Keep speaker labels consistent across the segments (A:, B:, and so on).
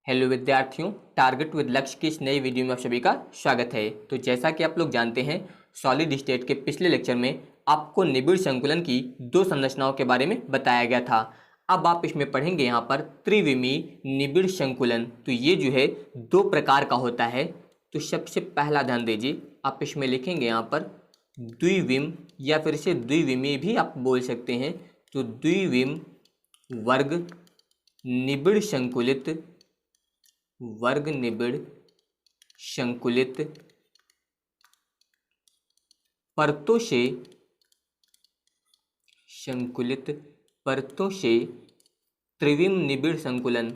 A: Hello विद्यार्थियों, target with लक्ष्य की इस नई वीडियो में आप सभी का स्वागत है। तो जैसा कि आप लोग जानते हैं, सॉलिड स्टेट के पिछले लेक्चर में आपको निबिड़ संकुलन की दो संरचनाओं के बारे में बताया गया था। अब आप इसमें पढ़ेंगे यहाँ पर त्रिविमीय निबिड़ संकुलन। तो ये जो है दो प्रकार का होता है। तो सबसे पहला ध्यान दीजिए, आप इसमें लिखेंगे यहाँ पर द्विविम या फिर इसे द्विविमीय भी आप बोल सकते हैं। तो द्विविम वर्ग निबिड़ संकुलित वर्ग निबिड़ संकुलित परतों से त्रिविम निबिड़ संकुलन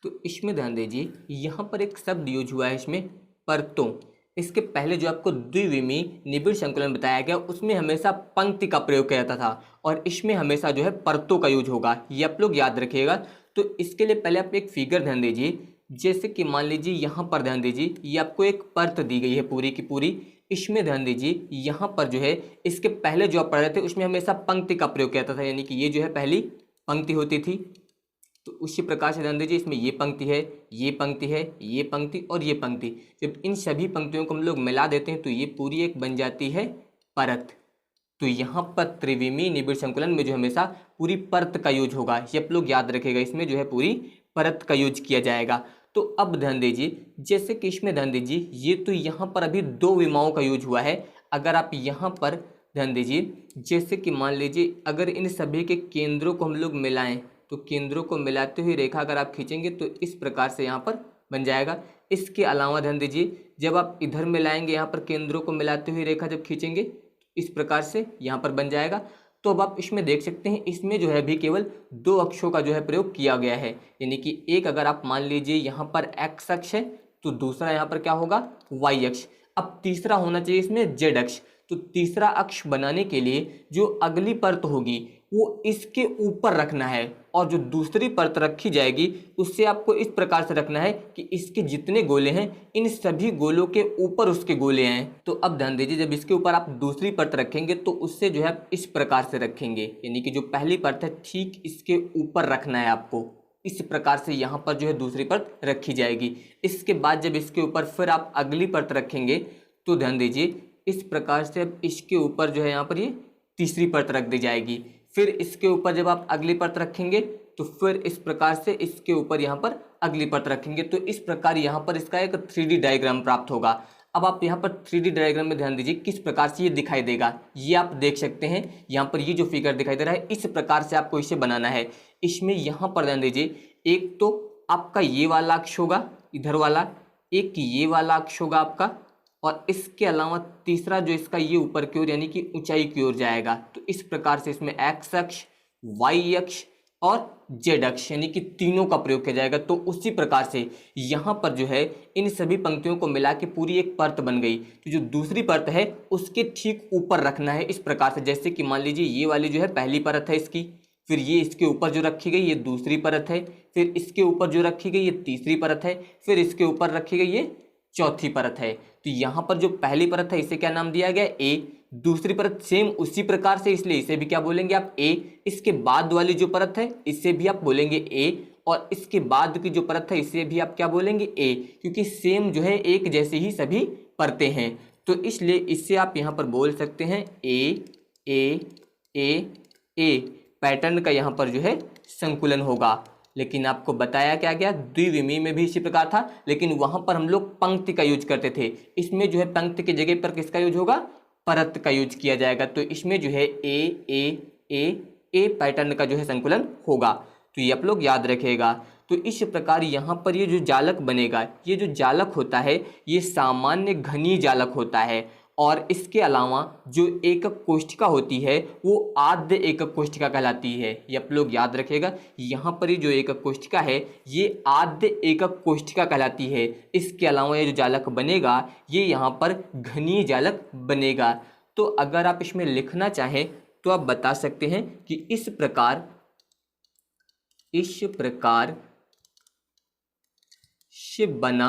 A: तो इसमें ध्यान दीजिए, यहाँ पर एक शब्द यूज हुआ है इसमें परतों। इसके पहले जो आपको द्विविमीय निबिड़ संकुलन बताया गया उसमें हमेशा पंक्ति का प्रयोग किया जाता था और इसमें हमेशा जो है परतों का यूज होगा, ये आप लोग याद रखिएगा। तो इसके लिए पहले आप एक फिगर ध्यान दीजिए, जैसे कि मान लीजिए यहाँ पर ध्यान दीजिए, ये आपको एक परत दी गई है पूरी की पूरी। इसमें ध्यान दीजिए, यहाँ पर जो है इसके पहले जो आप पढ़ रहे थे उसमें हमेशा पंक्ति का प्रयोग किया जाता था, यानी कि ये जो है पहली पंक्ति होती थी। तो उसी प्रकार से ध्यान दीजिए, इसमें ये पंक्ति है, ये पंक्ति है, ये पंक्ति और ये पंक्ति। जब इन सभी पंक्तियों को हम लोग मिला देते हैं तो ये पूरी एक बन जाती है परत। तो यहाँ पर त्रिविमीय निबिड़ संकुलन में जो हमेशा पूरी परत का यूज होगा, ये आप लोग याद रखेगा, इसमें जो है पूरी परत का यूज किया जाएगा। तो अब ध्यान दीजिए, जैसे कि इसमें ध्यान दीजिए, ये तो यहाँ पर अभी दो विमाओं का यूज हुआ है। अगर आप यहाँ पर ध्यान दीजिए, जैसे कि मान लीजिए अगर इन सभी के केंद्रों को हम लोग मिलाएं, तो केंद्रों को मिलाते हुए रेखा अगर आप खींचेंगे तो इस प्रकार से यहाँ पर बन जाएगा। इसके अलावा ध्यान दीजिए, जब आप इधर मिलाएंगे, यहाँ पर केंद्रों को मिलाते हुए रेखा जब खींचेंगे इस प्रकार से यहाँ पर बन जाएगा। तो अब आप इसमें देख सकते हैं, इसमें जो है भी केवल दो अक्षों का जो है प्रयोग किया गया है, यानी कि एक अगर आप मान लीजिए यहाँ पर एक्स अक्ष है तो दूसरा यहाँ पर क्या होगा, वाई अक्ष। अब तीसरा होना चाहिए इसमें जेड अक्ष। तो तीसरा अक्ष बनाने के लिए जो अगली परत होगी वो इसके ऊपर रखना है और जो दूसरी परत रखी जाएगी उससे आपको इस प्रकार से रखना है कि इसके जितने गोले हैं इन सभी गोलों के ऊपर उसके गोले हैं। तो अब ध्यान दीजिए, जब इसके ऊपर आप दूसरी परत रखेंगे तो उससे जो है आप इस प्रकार से रखेंगे, यानी कि जो पहली परत है ठीक इसके ऊपर रखना है आपको। इस प्रकार से यहाँ पर जो है दूसरी परत रखी जाएगी। इसके बाद जब इसके ऊपर फिर आप अगली परत रखेंगे तो ध्यान दीजिए, इस प्रकार से अब इसके ऊपर जो है यहाँ पर ये तीसरी परत रख दी जाएगी। फिर इसके ऊपर जब आप अगली परत रखेंगे तो फिर इस प्रकार से इसके ऊपर यहाँ पर अगली परत रखेंगे। तो इस प्रकार यहाँ पर इसका एक 3D डायग्राम प्राप्त होगा। अब आप यहाँ पर 3D डायग्राम में ध्यान दीजिए किस प्रकार से ये दिखाई देगा, ये आप देख सकते हैं। यहाँ पर ये जो फिगर दिखाई दे रहा है इस प्रकार से आपको इसे बनाना है। इसमें यहाँ पर ध्यान दीजिए, एक तो आपका ये वाला अक्ष होगा इधर वाला, एक ये वाला अक्ष होगा आपका, और इसके अलावा तीसरा जो इसका ये ऊपर की ओर यानी कि ऊंचाई की ओर जाएगा। तो इस प्रकार से इसमें एक्स अक्ष, वाई अक्ष और जेड अक्ष यानी कि तीनों का प्रयोग किया जाएगा। तो उसी प्रकार से यहाँ पर जो है इन सभी पंक्तियों को मिला के पूरी एक परत बन गई। तो जो दूसरी परत है उसके ठीक ऊपर रखना है इस प्रकार से, जैसे कि मान लीजिए ये वाली जो है पहली परत है इसकी, फिर ये इसके ऊपर जो रखी गई ये दूसरी परत है, फिर इसके ऊपर जो रखी गई ये तीसरी परत है, फिर इसके ऊपर रखी गई ये चौथी परत है। तो यहाँ पर जो पहली परत है इसे क्या नाम दिया गया, ए। दूसरी परत सेम उसी प्रकार से, इसलिए इसे भी क्या बोलेंगे आप, ए। इसके बाद वाली जो परत है इसे भी आप बोलेंगे ए, और इसके बाद की जो परत है इसे भी आप क्या बोलेंगे, ए, क्योंकि सेम जो है एक जैसी ही सभी परतें हैं। तो इसलिए इससे आप यहाँ पर बोल सकते हैं ए ए ए ए। पैटर्न का यहाँ पर जो है संकुलन होगा। लेकिन आपको बताया क्या गया, द्विविमीय में भी इसी प्रकार था, लेकिन वहां पर हम लोग पंक्ति का यूज करते थे। इसमें जो है पंक्ति की जगह पर किसका यूज होगा, परत का यूज किया जाएगा। तो इसमें जो है ए ए ए ए पैटर्न का जो है संकुलन होगा। तो ये आप लोग याद रखेगा। तो इस प्रकार यहाँ पर ये जो जालक बनेगा, ये जो जालक होता है ये सामान्य घनीय जालक होता है, और इसके अलावा जो एकक कोष्ठिका होती है वो आद्य एकक कोष्ठिका कहलाती है। ये आप लोग याद रखिएगा, यहाँ पर ये जो एकक कोष्ठिका है ये आद्य एकक कोष्ठिका कहलाती है। इसके अलावा ये जो जालक बनेगा ये यहाँ पर घनीय जालक बनेगा। तो अगर आप इसमें लिखना चाहें तो आप बता सकते हैं कि इस प्रकार से बना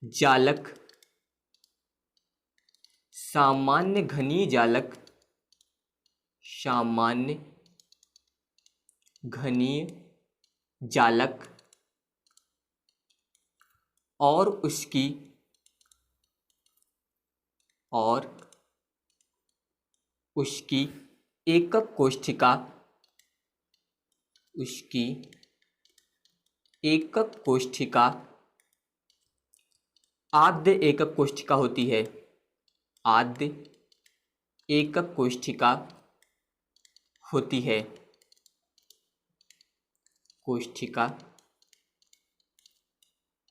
A: जालक, सामान्य घनीय जालक, सामान्य घनीय जालक और उसकी एकक कोशिका, उसकी एकक कोशिका आद्य एकक कोशिका होती है, आद्य एकक कोशिका होती है, कोशिका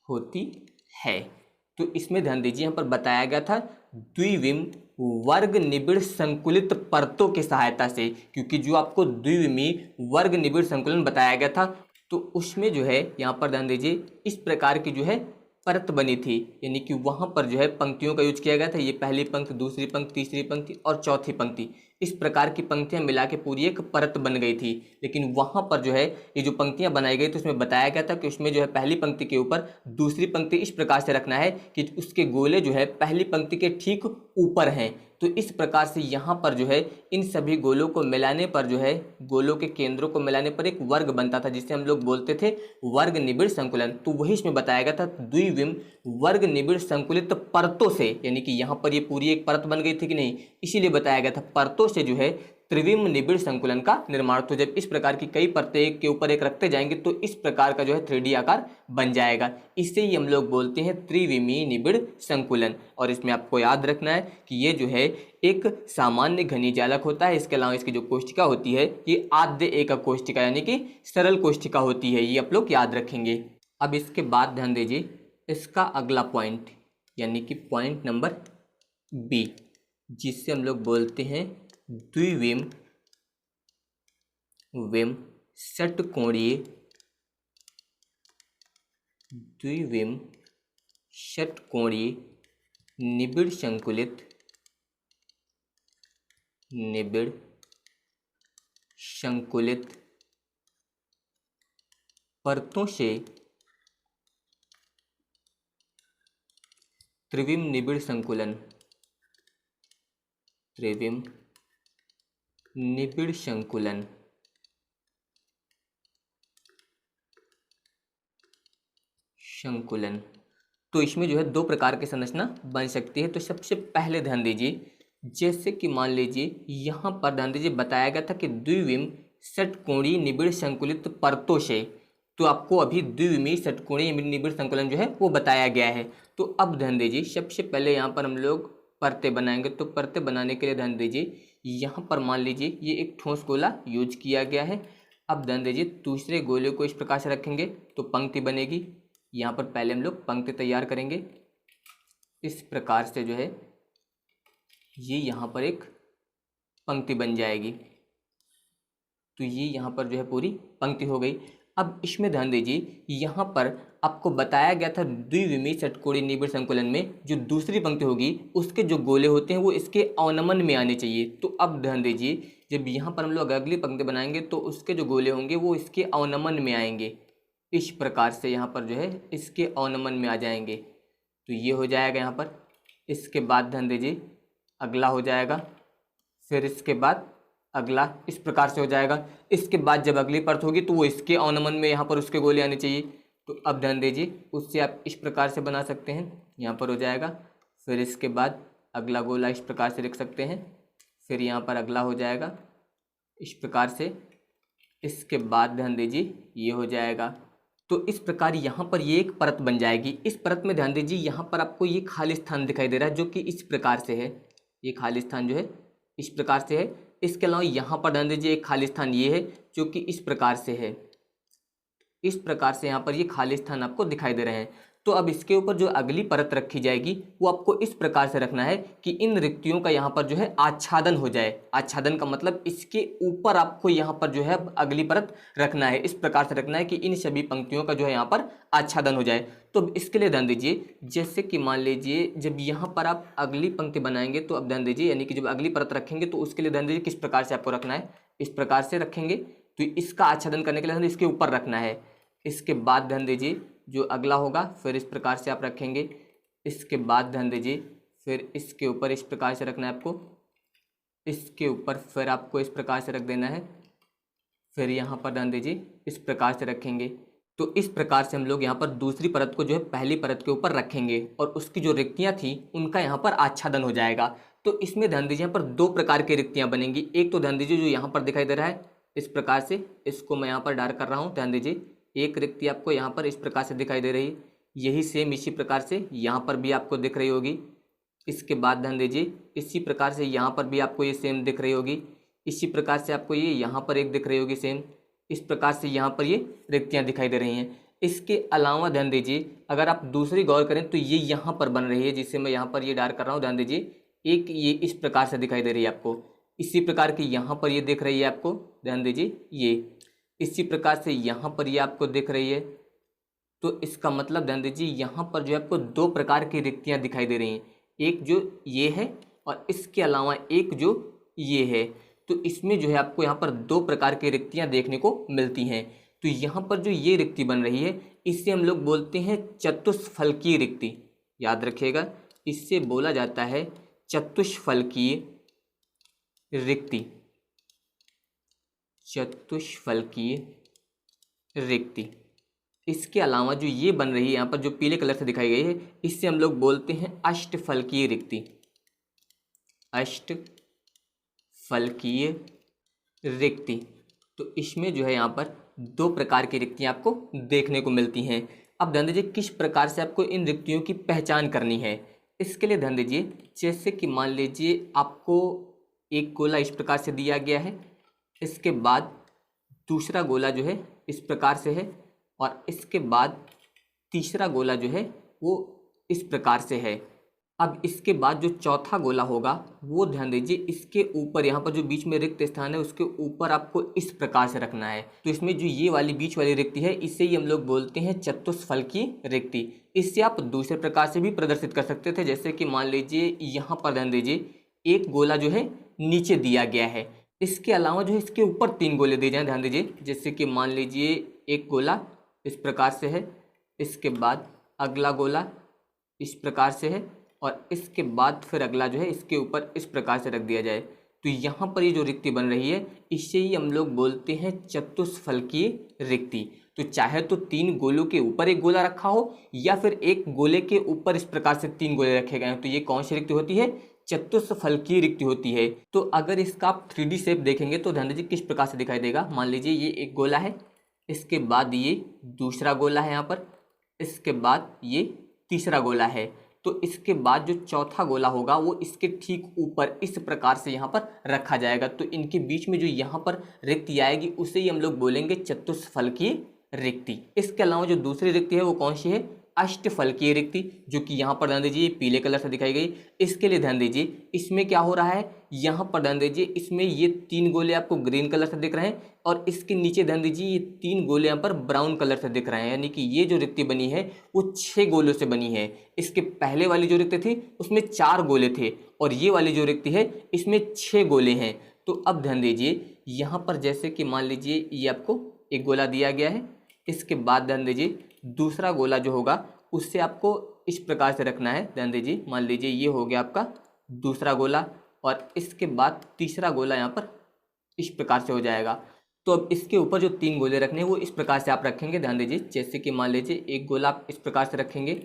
A: होती है। तो इसमें ध्यान दीजिए, यहाँ पर बताया गया था द्विविम वर्ग निबिड़ संकुलित परतों की सहायता से, क्योंकि जो आपको द्विविमी वर्ग निबिड़ संकुलन बताया गया था तो उसमें जो है यहाँ पर ध्यान दीजिए इस प्रकार की जो है परत बनी थी, यानी कि वहाँ पर जो है पंक्तियों का यूज किया गया था। ये पहली पंक्ति, दूसरी पंक्ति, तीसरी पंक्ति और चौथी पंक्ति, इस प्रकार की पंक्तियां मिला के पूरी एक परत बन गई थी। लेकिन वहाँ पर जो है ये जो पंक्तियां बनाई गई तो उसमें बताया गया था कि उसमें जो है पहली पंक्ति के ऊपर दूसरी पंक्ति इस प्रकार से रखना है कि उसके गोले जो है पहली पंक्ति के ठीक ऊपर हैं। तो इस प्रकार से यहाँ पर जो है इन सभी गोलों को मिलाने पर जो है गोलों के केंद्रों को मिलाने पर एक वर्ग बनता था, जिसे हम लोग बोलते थे वर्ग निबिड़ संकुलन। तो वही इसमें बताया गया था द्विविम वर्ग निबिड़ संकुलित परतों से, यानी कि यहाँ पर ये पूरी एक परत बन गई थी कि नहीं, इसीलिए बताया गया था परतों से जो है त्रिविम निबिड़ संकुलन का निर्माण। तो जब इस प्रकार की कई परतें एक के ऊपर एक रखते जाएंगे तो इस प्रकार का जो है 3D आकार बन जाएगा। इसे ही हम लोग बोलते हैं त्रिविमीय निबिड़ संकुलन। और इसमें आपको याद रखना है कि ये जो है एक सामान्य घनीय जालक होता है, इसके अलावा इसकी जो कोशिका होती है ये आद्य एकक कोशिका यानी कि सरल कोशिका होती है, ये आप लोग याद रखेंगे। अब इसके बाद ध्यान दीजिए इसका अगला पॉइंट यानी कि पॉइंट नंबर बी, जिससे हम लोग बोलते हैं द्विविम षटकोणीय, द्विविम षटकोणीय निबिड़ संकुलित, निबिड़ संकुलित परतों से त्रिविम निबिड़ संकुलन, त्रिविम निबिड़ संकुलन संकुलन। तो इसमें जो है दो प्रकार की संरचना बन सकती है। तो सबसे पहले ध्यान दीजिए, जैसे कि मान लीजिए यहाँ पर ध्यान दीजिए बताया गया था कि द्विविम षटकोणीय निबिड़ संकुलित परतों से, तो आपको अभी द्विविमीय षटकोणीय निबिड़ संकुलन जो है वो बताया गया है। तो अब ध्यान दीजिए सबसे पहले यहाँ पर हम लोग परतें बनाएंगे। तो परतें बनाने के लिए ध्यान दीजिए यहाँ पर मान लीजिए ये एक ठोस गोला यूज किया गया है। अब ध्यान दीजिए दूसरे गोले को इस प्रकार से रखेंगे तो पंक्ति बनेगी। यहाँ पर पहले हम लोग पंक्ति तैयार करेंगे, इस प्रकार से जो है ये यहाँ पर एक पंक्ति बन जाएगी। तो ये यहाँ पर जो है पूरी पंक्ति हो गई। अब इसमें ध्यान दीजिए यहाँ पर आपको बताया गया था द्विविमीय षटकोणीय निबिड़ संकुलन में जो दूसरी पंक्ति होगी उसके जो गोले होते हैं वो इसके अवनमन में आने चाहिए। तो अब ध्यान दीजिए जब यहाँ पर हम लोग अगली पंक्ति बनाएंगे तो उसके जो गोले होंगे वो इसके अवनमन में आएंगे, इस प्रकार से यहाँ पर जो है इसके अवनमन में आ जाएंगे। तो ये हो जाएगा यहाँ पर। इसके बाद ध्यान दीजिए अगला हो जाएगा, फिर इसके बाद अगला, इस प्रकार से हो जाएगा। इसके बाद जब अगली परत होगी तो वो इसके अवनमन में यहाँ पर उसके गोले आने चाहिए। तो अब ध्यान दीजिए उससे आप इस प्रकार से बना सकते हैं, यहाँ पर हो जाएगा। फिर इसके बाद अगला गोला इस प्रकार से लिख सकते हैं, फिर यहाँ पर अगला हो जाएगा इस प्रकार से। इसके बाद ध्यान दीजिए ये हो जाएगा। तो इस प्रकार यहाँ पर ये एक परत बन जाएगी। इस परत में ध्यान दीजिए यहाँ पर आपको ये खाली स्थान दिखाई दे रहा है जो कि इस प्रकार से है, ये खाली स्थान जो है इस प्रकार से है। इसके अलावा यहाँ पर ध्यान दीजिए एक खाली स्थान ये है जो कि इस प्रकार से है, इस प्रकार से यहाँ पर ये खाली स्थान आपको दिखाई दे रहे हैं। तो अब इसके ऊपर जो अगली परत रखी जाएगी वो आपको इस प्रकार से रखना है कि इन रिक्तियों का यहाँ पर जो है आच्छादन हो जाए। आच्छादन का मतलब इसके ऊपर आपको यहाँ पर जो है अगली परत रखना है, इस प्रकार से रखना है कि इन सभी पंक्तियों का जो है यहाँ पर आच्छादन हो जाए। तो इसके लिए ध्यान दीजिए जैसे कि मान लीजिए जब यहाँ पर आप अगली पंक्ति बनाएंगे तो अब ध्यान दीजिए यानी कि जब अगली परत रखेंगे तो उसके लिए ध्यान दीजिए किस प्रकार से आपको रखना है, इस प्रकार से रखेंगे। तो इसका आच्छादन करने के लिए इसके ऊपर रखना है। इसके बाद ध्यान दीजिए जो अगला होगा फिर इस प्रकार से आप रखेंगे। इसके बाद ध्यान दीजिए फिर इसके ऊपर इस प्रकार से रखना है आपको, इसके ऊपर फिर आपको इस प्रकार से रख देना है, फिर यहाँ पर ध्यान दीजिए इस प्रकार से रखेंगे। तो इस प्रकार से हम लोग यहाँ पर दूसरी परत को जो है पहली परत के ऊपर रखेंगे और उसकी जो रिक्तियाँ थी उनका यहाँ पर आच्छादन हो जाएगा। तो इसमें ध्यान दीजिए यहाँ पर दो प्रकार की रिक्तियाँ बनेंगी। एक तो ध्यान दीजिए जो यहाँ पर दिखाई दे रहा है इस प्रकार से, इसको मैं यहाँ पर डार्क कर रहा हूँ, ध्यान दीजिए एक रिक्ति आपको यहाँ पर इस प्रकार से दिखाई दे रही है, यही सेम इसी प्रकार से यहाँ पर भी आपको दिख रही होगी। इसके बाद ध्यान दीजिए इसी प्रकार से यहाँ पर भी आपको ये सेम दिख रही होगी, इसी प्रकार से आपको ये यहाँ पर एक दिख रही होगी सेम, इस प्रकार से यहाँ पर ये रिक्तियाँ दिखाई दे रही हैं। इसके अलावा ध्यान दीजिए अगर आप दूसरी गौर करें तो ये यहाँ पर बन रही है, जिससे मैं यहाँ पर ये डार्क कर रहा हूँ, ध्यान दीजिए एक ये इस प्रकार से दिखाई दे रही है आपको, इसी प्रकार की यहाँ पर ये दिख रही है आपको, ध्यान दीजिए ये इसी प्रकार से यहाँ पर ये आपको दिख रही है। तो इसका मतलब ध्यान दीजिए यहाँ पर जो है आपको दो प्रकार की रिक्तियाँ दिखाई दे रही हैं, एक जो ये है और इसके अलावा एक जो ये है। तो इसमें जो है आपको यहाँ पर दो प्रकार की रिक्तियाँ देखने को मिलती हैं। तो यहाँ पर जो ये रिक्ति बन रही है इसे हम लोग बोलते हैं चतुष्फलकीय रिक्ति, याद रखिएगा इससे बोला जाता है चतुष्फलकीय रिक्ति, चतुष्फलकीय रिक्ति। इसके अलावा जो ये बन रही है यहाँ पर जो पीले कलर से दिखाई गई है इससे हम लोग बोलते हैं अष्टफलकीय रिक्ति, अष्टफलकीय रिक्ति। तो इसमें जो है यहाँ पर दो प्रकार की रिक्तियाँ आपको देखने को मिलती हैं। अब ध्यान दीजिए किस प्रकार से आपको इन रिक्तियों की पहचान करनी है। इसके लिए ध्यान दीजिए जैसे कि मान लीजिए आपको एक गोला इस प्रकार से दिया गया है, इसके बाद दूसरा गोला जो है इस प्रकार से है और इसके बाद तीसरा गोला जो है वो इस प्रकार से है। अब इसके बाद जो चौथा गोला होगा वो ध्यान दीजिए इसके ऊपर यहाँ पर जो बीच में रिक्त स्थान है उसके ऊपर आपको इस प्रकार से रखना है। तो इसमें जो ये वाली बीच वाली रिक्ति है इसे ही हम लोग बोलते हैं चतुष्फलकीय रिक्ति। इससे आप दूसरे प्रकार से भी प्रदर्शित कर सकते थे, जैसे कि मान लीजिए यहाँ पर ध्यान दीजिए एक गोला जो है नीचे दिया गया है, इसके अलावा जो है इसके ऊपर तीन गोले दिए जाएँ, ध्यान दीजिए जैसे कि मान लीजिए एक गोला इस प्रकार से है, इसके बाद अगला गोला इस प्रकार से है और इसके बाद फिर अगला जो है इसके ऊपर इस प्रकार से रख दिया जाए। तो यहाँ पर ये जो रिक्ति बन रही है इससे ही हम लोग बोलते हैं चतुष्फलकीय रिक्ति। तो चाहे तो तीन गोलों के ऊपर एक गोला रखा हो या फिर एक गोले के ऊपर इस प्रकार से तीन गोले रखे गए हैं, तो ये कौन सी रिक्ति होती है? चतुष्फलकीय रिक्ति होती है। तो अगर इसका आप 3D शेप देखेंगे तो ध्यान दीजिए किस प्रकार से दिखाई देगा। मान लीजिए ये एक गोला है, इसके बाद ये दूसरा गोला है यहाँ पर, इसके बाद ये तीसरा गोला है। तो इसके बाद जो चौथा गोला होगा वो इसके ठीक ऊपर इस प्रकार से यहाँ पर रखा जाएगा। तो इनके बीच में जो यहाँ पर रिक्ति आएगी उसे ही हम लोग बोलेंगे चतुष्फलकीय रिक्ति। इसके अलावा जो दूसरी रिक्ति है वो कौन सी है? अष्टफलकीय रिक्ति, जो कि यहाँ पर ध्यान दीजिए पीले कलर से दिखाई गई। इसके लिए ध्यान दीजिए इसमें क्या हो रहा है, यहाँ पर ध्यान दीजिए इसमें ये तीन गोले आपको ग्रीन कलर से दिख रहे हैं और इसके नीचे ध्यान दीजिए ये तीन गोले यहाँ पर ब्राउन कलर से दिख रहे हैं, यानी कि ये जो रिक्ति बनी है वो 6 गोलों से बनी है। इसके पहले वाली जो रिक्ति थी उसमें 4 गोले थे और ये वाली जो रिक्ति है इसमें 6 गोले हैं। तो अब ध्यान दीजिए यहाँ पर जैसे कि मान लीजिए ये आपको एक गोला दिया गया है, इसके बाद ध्यान दीजिए दूसरा गोला जो होगा उससे आपको इस प्रकार से रखना है। ध्यान दीजिए मान लीजिए ये हो गया आपका दूसरा गोला और इसके बाद तीसरा गोला यहाँ पर इस प्रकार से हो जाएगा। तो अब इसके ऊपर जो 3 गोले रखने हैं वो इस प्रकार से आप रखेंगे। ध्यान दीजिए जैसे कि मान लीजिए एक गोला आप इस प्रकार से रखेंगे,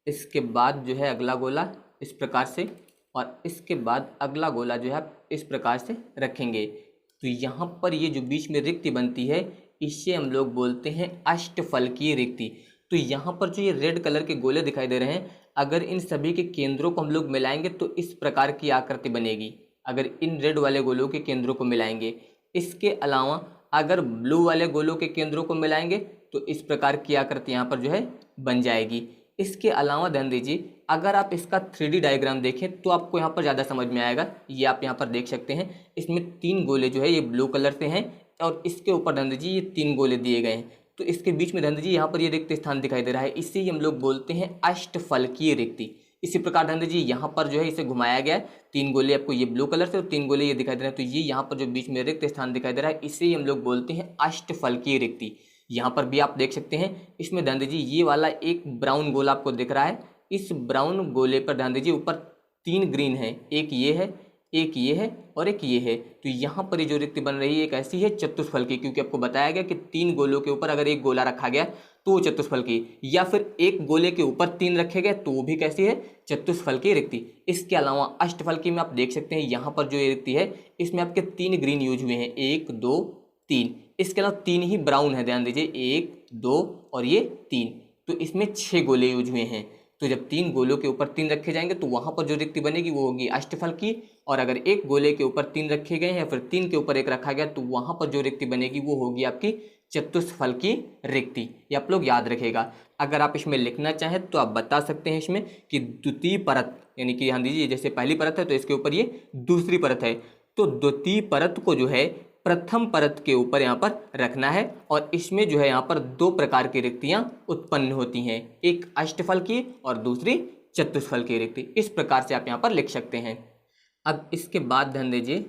A: इसके बाद जो है अगला गोला इस प्रकार से और इसके बाद अगला गोला जो है आप इस प्रकार से रखेंगे। तो यहाँ पर ये जो बीच में रिक्ति बनती है इसे हम लोग बोलते हैं अष्टफलकीय रिक्ति। तो यहाँ पर जो ये रेड कलर के गोले दिखाई दे रहे हैं, अगर इन सभी के केंद्रों को हम लोग मिलाएंगे तो इस प्रकार की आकृति बनेगी, अगर इन रेड वाले गोलों के केंद्रों को मिलाएंगे। इसके अलावा अगर ब्लू वाले गोलों के केंद्रों को मिलाएंगे तो इस प्रकार की आकृति यहाँ पर जो है बन जाएगी। इसके अलावा ध्यान दीजिए अगर आप इसका 3D डायग्राम देखें तो आपको यहाँ पर ज़्यादा समझ में आएगा। ये आप यहाँ पर देख सकते हैं, इसमें 3 गोले जो है ये ब्लू कलर से हैं और इसके ऊपर ध्यान दीजिए ये 3 गोले दिए गए हैं। तो इसके बीच में ध्यान दीजिए यहाँ पर ये रिक्त स्थान दिखाई दे रहा है, इसे ही हम लोग बोलते हैं अष्टफलकीय रिक्ति। इसी प्रकार ध्यान दीजिए यहाँ पर जो है इसे घुमाया गया है, 3 गोले आपको ये ब्लू कलर से और 3 गोले ये दिखाई दे रहे हैं। तो ये यहाँ पर जो बीच में रिक्त स्थान दिखाई दे रहा है इसे ही हम लोग बोलते हैं अष्टफलकीय रिक्ति। यहाँ पर भी आप देख सकते हैं, इसमें ध्यान दीजिए ये वाला एक ब्राउन गोला आपको दिख रहा है, इस ब्राउन गोले पर ध्यान दीजिए, ऊपर 3 ग्रीन है, एक ये है, एक ये है और एक ये है। तो यहाँ पर ये जो रिक्ति बन रही है एक ऐसी है चतुष्फलकी, क्योंकि आपको बताया गया कि 3 गोलों के ऊपर अगर एक गोला रखा गया तो वो चतुष्फलकी, या फिर एक गोले के ऊपर 3 रखे गए तो वो भी कैसी है, चतुष्फलकी रिक्ति। इसके अलावा अष्टफलकी में आप देख सकते हैं यहाँ पर जो ये रिक्ति है इसमें आपके 3 ग्रीन यूज हुए हैं, 1 2 3। इसके अलावा 3 ही ब्राउन है, ध्यान दीजिए 1 2 और ये 3, तो इसमें 6 गोले यूज हुए हैं। तो जब 3 गोलों के ऊपर 3 रखे जाएंगे तो वहां पर जो रिक्ति बनेगी वो होगी अष्टफलकी, और अगर एक गोले के ऊपर 3 रखे गए या फिर 3 के ऊपर एक रखा गया तो वहां पर जो रिक्ति बनेगी वो होगी आपकी चतुष्फलकी रिक्ति। ये आप लोग याद रखेगा। अगर आप इसमें लिखना चाहें तो आप बता सकते हैं इसमें कि द्वितीय परत, यानी कि ध्यान दीजिए जैसे पहली परत है तो इसके ऊपर ये दूसरी परत है, तो द्वितीय परत को जो है प्रथम परत के ऊपर यहाँ पर रखना है, और इसमें जो है यहाँ पर 2 प्रकार की रिक्तियां उत्पन्न होती हैं, एक अष्टफलकी और दूसरी चतुष्फलकी रिक्ति। इस प्रकार से आप यहाँ पर लिख सकते हैं। अब इसके बाद ध्यान दीजिए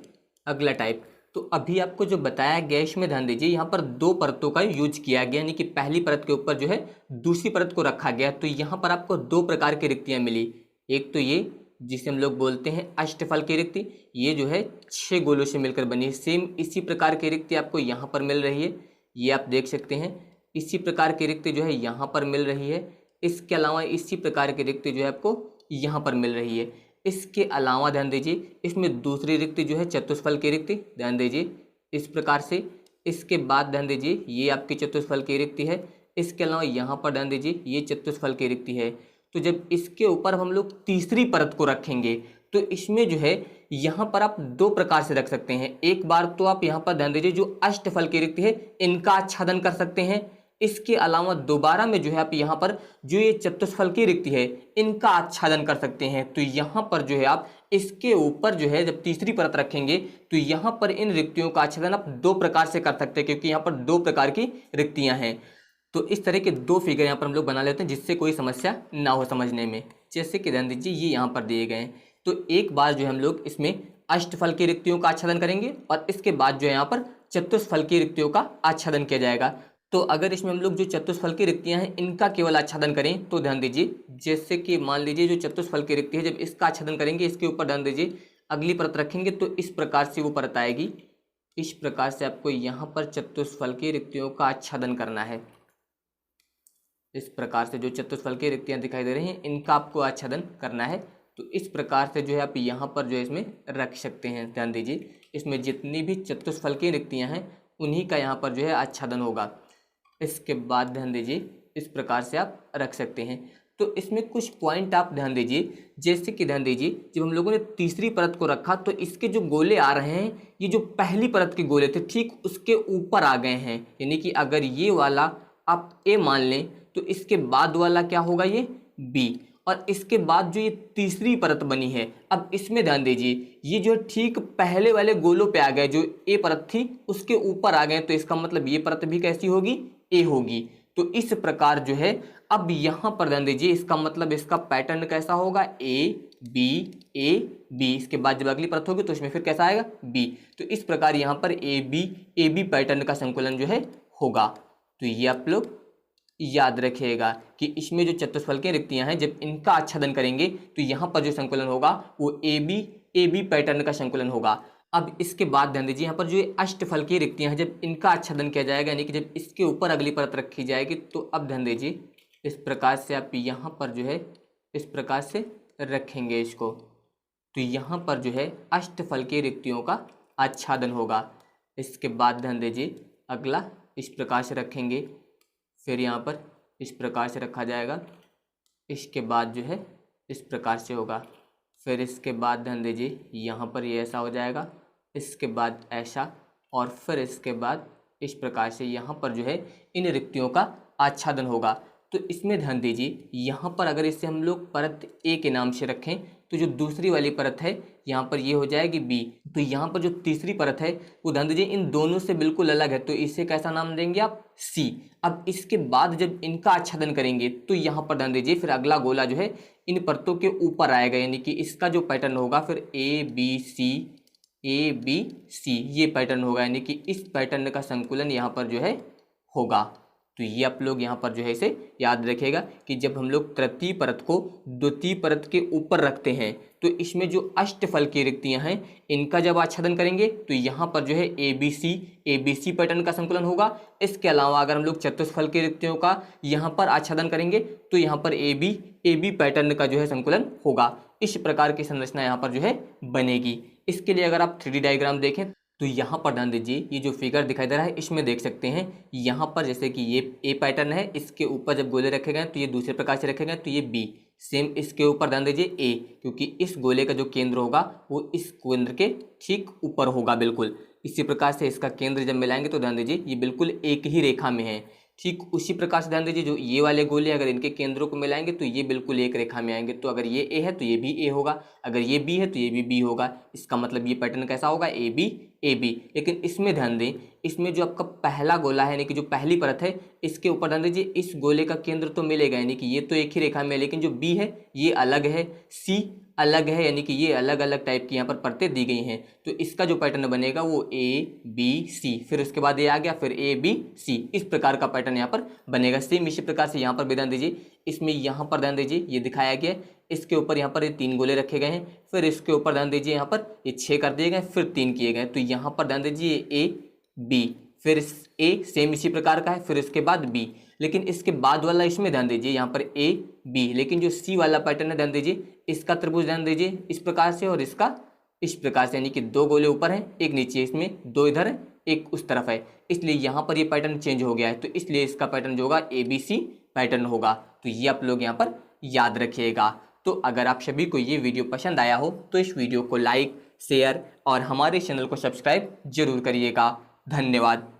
A: अगला टाइप, तो अभी आपको जो बताया गया इसमें ध्यान दीजिए यहाँ पर 2 परतों का यूज किया गया, यानी कि पहली परत के ऊपर जो है दूसरी परत को रखा गया, तो यहाँ पर आपको 2 प्रकार की रिक्तियाँ मिली। एक तो ये जिसे हम लोग बोलते हैं अष्टफलकी रिक्ति, ये जो है 6 गोलों से मिलकर बनी है। सेम इसी प्रकार की रिक्ति आपको यहाँ पर मिल रही है, ये आप देख सकते हैं। इसी प्रकार की रिक्ति जो है यहाँ पर मिल रही है। इसके अलावा इसी प्रकार की रिक्ति जो है आपको यहाँ पर मिल रही है। इसके अलावा ध्यान दीजिए इसमें दूसरी रिक्ति जो है चतुष्फलकी रिक्ति, ध्यान दीजिए इस प्रकार से। इसके बाद ध्यान दीजिए ये आपकी चतुष्फलकी रिक्ति है। इसके अलावा यहाँ पर ध्यान दीजिए ये चतुष्फलकी रिक्ति है। तो जब इसके ऊपर हम लोग तीसरी परत को रखेंगे तो इसमें जो है यहाँ पर आप 2 प्रकार से रख सकते हैं। एक बार तो आप यहाँ पर ध्यान दीजिए जो अष्टफलकी रिक्ति है इनका आच्छादन कर सकते हैं। इसके अलावा दोबारा में जो है आप यहाँ पर जो ये चतुष्फलकी रिक्ति है इनका आच्छादन कर सकते हैं। तो यहाँ पर जो है आप इसके ऊपर जो है जब तीसरी परत रखेंगे तो यहाँ पर इन रिक्तियों का आच्छादन आप 2 प्रकार से कर सकते हैं, क्योंकि यहाँ पर 2 प्रकार की रिक्तियाँ हैं। तो इस तरह के 2 फिगर यहाँ पर हम लोग बना लेते हैं जिससे कोई समस्या ना हो समझने में। जैसे कि ध्यान दीजिए ये यहाँ पर दिए गए हैं, तो एक बार जो है हम लोग इसमें अष्टफलकी रिक्तियों का आच्छादन करेंगे और इसके बाद जो है यहाँ पर चतुष्फलकी रिक्तियों का आच्छादन किया जाएगा। तो अगर इसमें हम लोग जो चतुष्फलकी रिक्तियां हैं इनका केवल आच्छादन करें तो ध्यान दीजिए जैसे कि मान लीजिए जो चतुष्फलकी रिक्ति है जब इसका आच्छादन करेंगे इसके ऊपर ध्यान दीजिए अगली परत रखेंगे तो इस प्रकार से वो परत आएगी। इस प्रकार से आपको यहाँ पर चतुष्फलकी रिक्तियों का आच्छादन करना है। इस प्रकार से जो चतुष्फलकी रिक्तियां दिखाई दे रही हैं इनका आपको आच्छादन करना है। तो इस प्रकार से जो है आप यहाँ पर जो है इसमें रख सकते हैं। ध्यान दीजिए इसमें जितनी भी चतुष्फलकी रिक्तियां हैं उन्हीं का यहाँ पर जो है आच्छादन होगा। इसके बाद ध्यान दीजिए इस प्रकार से आप रख सकते हैं। तो इसमें कुछ पॉइंट आप ध्यान दीजिए, जैसे कि ध्यान दीजिए जब हम लोगों ने तीसरी परत को रखा तो इसके जो गोले आ रहे हैं ये जो पहली परत के गोले थे ठीक उसके ऊपर आ गए हैं, यानी कि अगर ये वाला आप ए मान लें तो इसके बाद वाला क्या होगा ये बी, और इसके बाद जो ये तीसरी परत बनी है अब इसमें ध्यान दीजिए ये जो ठीक पहले वाले गोलों पे आ गए, जो ए परत थी उसके ऊपर आ गए, तो इसका मतलब ये परत भी कैसी होगी ए होगी। तो इस प्रकार जो है अब यहाँ पर ध्यान दीजिए इसका मतलब इसका पैटर्न कैसा होगा ए बी, इसके बाद जब अगली परत होगी तो इसमें फिर कैसा आएगा बी। तो इस प्रकार यहाँ पर ए बी पैटर्न का संकुलन जो है होगा। तो ये आप लोग याद रखिएगा कि इसमें जो चतुष्फलकी रिक्तियां हैं जब इनका आच्छादन करेंगे तो यहाँ पर जो संकुलन होगा वो ए बी पैटर्न का संकुलन होगा। अब इसके बाद ध्यान दीजिए यहाँ पर जो अष्टफलकी रिक्तियां हैं जब इनका आच्छादन किया जाएगा, यानी कि जब इसके ऊपर अगली परत रखी जाएगी, तो अब ध्यान दीजिए इस प्रकार से आप यहाँ पर जो है इस प्रकार से रखेंगे इसको, तो यहाँ पर जो है अष्टफलकी रिक्तियों का आच्छादन होगा। इसके बाद ध्यान दीजिए अगला इस प्रकार से रखेंगे, फिर यहाँ पर इस प्रकार से रखा जाएगा, इसके बाद जो है इस प्रकार से होगा, फिर इसके बाद ध्यान दीजिए यहाँ पर ये ऐसा हो जाएगा, इसके बाद ऐसा, और फिर इसके बाद इस प्रकार से यहाँ पर जो है इन रिक्तियों का आच्छादन होगा। तो इसमें ध्यान दीजिए यहाँ पर अगर इसे हम लोग परत ए के नाम से रखें तो जो दूसरी वाली परत है यहाँ पर ये हो जाएगी बी। तो यहाँ पर जो तीसरी परत है वो ध्यान दीजिए इन दोनों से बिल्कुल अलग है, तो इसे कैसा नाम देंगे आप सी। अब इसके बाद जब इनका आच्छादन करेंगे तो यहाँ पर ध्यान दीजिए फिर अगला गोला जो है इन परतों के ऊपर आएगा, यानी कि इसका जो पैटर्न होगा फिर ए बी सी ये पैटर्न होगा, यानी कि इस पैटर्न का संकुलन यहाँ पर जो है होगा। तो ये आप लोग यहाँ पर जो है इसे याद रखिएगा कि जब हम लोग तृतीय परत को द्वितीय परत के ऊपर रखते हैं तो इसमें जो अष्टफल की रिक्तियां हैं इनका जब आच्छादन करेंगे तो यहाँ पर जो है ABC पैटर्न का संकुलन होगा। इसके अलावा अगर हम लोग चतुष्फल की रिक्तियों का यहाँ पर आच्छादन करेंगे तो यहाँ पर AB पैटर्न का जो है संकुलन होगा। इस प्रकार की संरचना यहाँ पर जो है बनेगी। इसके लिए अगर आप 3D डायग्राम देखें तो यहाँ पर ध्यान दीजिए, ये जो फिगर दिखाई दे रहा है इसमें देख सकते हैं यहाँ पर जैसे कि ये ए पैटर्न है, इसके ऊपर जब गोले रखे गए तो ये दूसरे प्रकार से रखे गए तो ये बी, सेम इसके ऊपर ध्यान दीजिए ए, क्योंकि इस गोले का जो केंद्र होगा वो इस केंद्र के ठीक ऊपर होगा बिल्कुल। इसी प्रकार से इसका केंद्र जब मिलाएंगे तो ध्यान दीजिए ये बिल्कुल एक ही रेखा में है। ठीक उसी प्रकार से ध्यान दीजिए जो ये वाले गोले अगर इनके केंद्रों को मिलाएंगे तो ये बिल्कुल एक रेखा में आएंगे। तो अगर ये ए है तो ये भी ए होगा, अगर ये बी है तो ये भी बी होगा। इसका मतलब ये पैटर्न कैसा होगा, ए बी। लेकिन इसमें ध्यान दें, इसमें जो आपका पहला गोला है यानी कि जो पहली परत है इसके ऊपर ध्यान दीजिए इस गोले का केंद्र तो मिलेगा यानी कि ये तो एक ही रेखा में है, लेकिन जो बी है ये अलग है, सी अलग है, यानी कि ये अलग अलग टाइप की यहाँ पर परतें दी गई हैं। तो इसका जो पैटर्न बनेगा वो ABC, फिर उसके बाद ये आ गया, फिर ABC, इस प्रकार का पैटर्न यहाँ पर बनेगा। सेम इसी प्रकार से यहाँ पर भी ध्यान दीजिए, इसमें यहाँ पर ध्यान दीजिए ये दिखाया गया है, इसके ऊपर यहाँ पर ये 3 गोले रखे गए हैं, फिर इसके ऊपर ध्यान दीजिए यहाँ पर ये 6 कर दिए गए, फिर 3 किए गए। तो यहाँ पर ध्यान दीजिए AB, फिर A सेम इसी प्रकार का है, फिर इसके बाद B, लेकिन इसके बाद वाला इसमें ध्यान दीजिए यहाँ पर AB, लेकिन जो C वाला पैटर्न है ध्यान दीजिए इसका त्रिभुज ध्यान दीजिए इस प्रकार से और इसका इस प्रकार से, यानी कि 2 गोले ऊपर हैं एक नीचे, इसमें 2 इधर है एक उस तरफ है, इसलिए यहाँ पर ये पैटर्न चेंज हो गया है। तो इसलिए इसका पैटर्न जो होगा ABC पैटर्न होगा। तो ये आप लोग यहाँ पर याद रखिएगा। तो अगर आप सभी को ये वीडियो पसंद आया हो तो इस वीडियो को लाइक, शेयर और हमारे चैनल को सब्सक्राइब जरूर करिएगा। धन्यवाद।